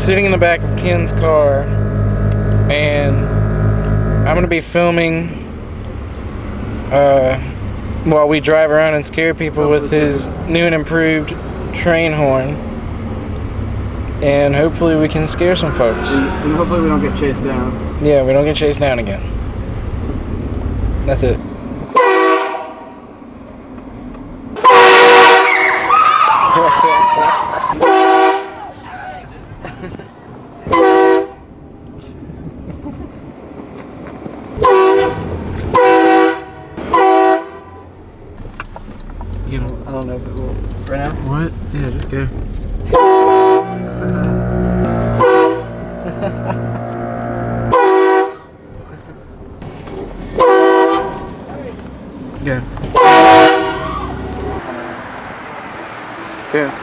sitting in the back of Ken's car, and I'm gonna be filming while we drive around and scare people with his new and improved train horn, and hopefully we can scare some folks. And hopefully we don't get chased down. Yeah, we don't get chased down again. That's it. I don't know if it will. Right now? What? Yeah, just go. Go. Go.